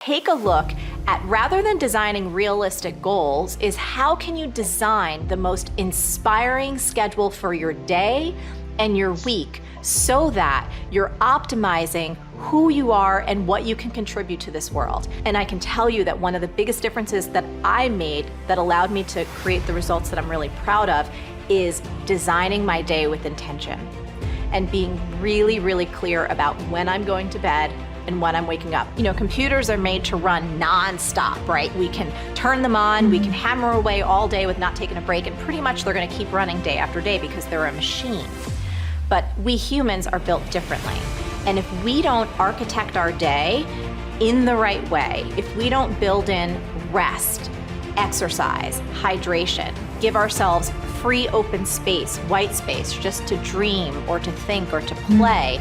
Take a look at, rather than designing realistic goals, is how can you design the most inspiring schedule for your day and your week so that you're optimizing who you are and what you can contribute to this world. And I can tell you that one of the biggest differences that I made that allowed me to create the results that I'm really proud of is designing my day with intention and being really, really clear about when I'm going to bed and when I'm waking up. You know, computers are made to run non-stop, right? We can turn them on, we can hammer away all day with not taking a break, and pretty much they're gonna keep running day after day because they're a machine. But we humans are built differently. And if we don't architect our day in the right way, if we don't build in rest, exercise, hydration, give ourselves free open space, white space, just to dream or to think or to play,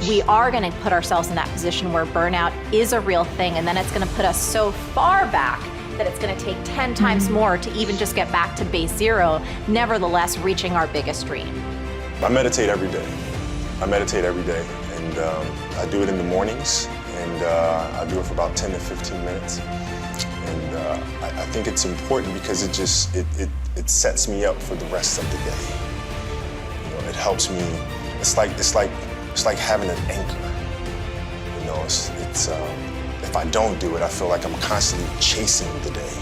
we are gonna put ourselves in that position where burnout is a real thing, and then it's gonna put us so far back that it's gonna take 10 times more to even just get back to base zero, nevertheless reaching our biggest dream. I meditate every day. And I do it in the mornings, and I do it for about 10 to 15 minutes. And I think it's important because it sets me up for the rest of the day. You know, it helps me. It's like having an anchor. You know, if I don't do it, I feel like I'm constantly chasing the day,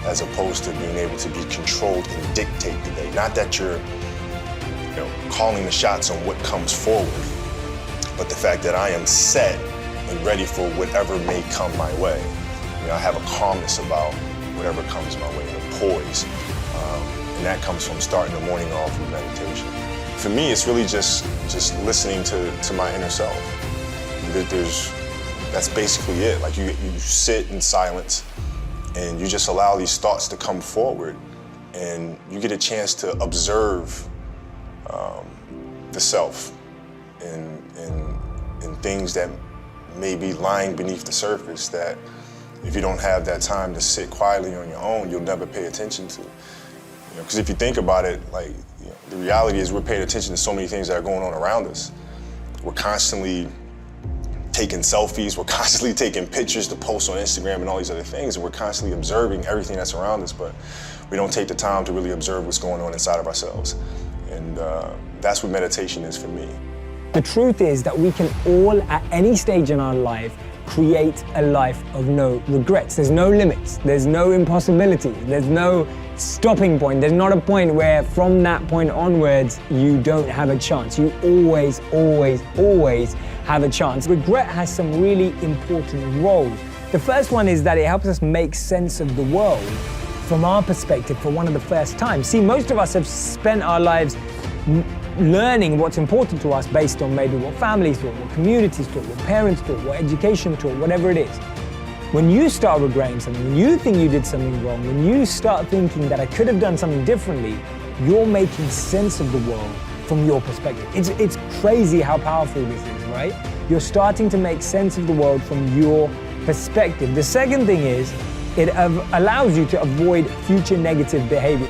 as opposed to being able to be controlled and dictate the day. Not that you're, you know, calling the shots on what comes forward, but the fact that I am set and ready for whatever may come my way. You know, I have a calmness about whatever comes my way, and a poise, and that comes from starting the morning off with meditation. For me, it's really just listening to my inner self. That's basically it. Like you sit in silence, and you just allow these thoughts to come forward, and you get a chance to observe the self and things that may be lying beneath the surface that if you don't have that time to sit quietly on your own, you'll never pay attention to. You know, because if you think about it, like, you know, the reality is we're paying attention to so many things that are going on around us. We're constantly taking selfies, we're constantly taking pictures to post on Instagram and all these other things, and we're constantly observing everything that's around us, but we don't take the time to really observe what's going on inside of ourselves. And that's what meditation is for me. The truth is that we can all, at any stage in our life, create a life of no regrets. There's no limits, there's no impossibility, there's no stopping point. There's not a point where from that point onwards, you don't have a chance. You always, always, always have a chance. Regret has some really important roles. The first one is that it helps us make sense of the world from our perspective for one of the first times. See, most of us have spent our lives learning what's important to us based on maybe what families taught, what communities taught, what parents taught, what education taught, whatever it is. When you start regretting something, when you think you did something wrong, when you start thinking that I could have done something differently, you're making sense of the world from your perspective. It's crazy how powerful this is, right? You're starting to make sense of the world from your perspective. The second thing is, it allows you to avoid future negative behavior.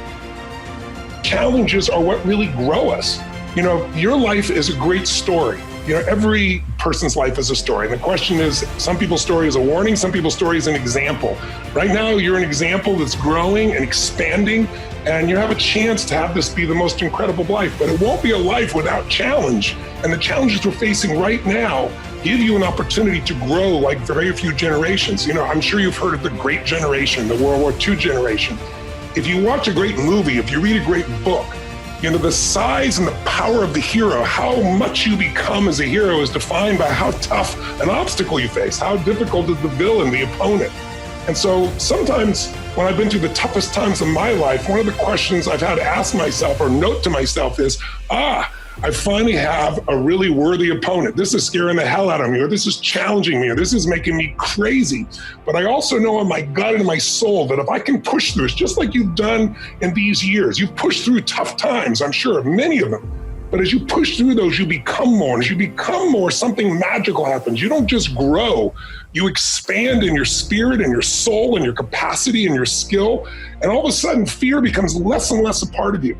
Challenges are what really grow us. You know, your life is a great story. You know, every person's life is a story. And the question is, some people's story is a warning, some people's story is an example. Right now, you're an example that's growing and expanding, and you have a chance to have this be the most incredible life. But it won't be a life without challenge. And the challenges we're facing right now give you an opportunity to grow like very few generations. You know, I'm sure you've heard of the Great Generation, the World War II generation. If you watch a great movie, if you read a great book, you know, the size and the power of the hero, how much you become as a hero is defined by how tough an obstacle you face, how difficult is the villain, the opponent. And so sometimes when I've been through the toughest times of my life, one of the questions I've had to ask myself or note to myself is, I finally have a really worthy opponent. This is scaring the hell out of me, or this is challenging me, or this is making me crazy. But I also know in my gut and in my soul that if I can push through, it's just like you've done in these years. You've pushed through tough times, I'm sure, many of them. But as you push through those, you become more. And as you become more, something magical happens. You don't just grow, you expand in your spirit and your soul and your capacity and your skill. And all of a sudden, fear becomes less and less a part of you.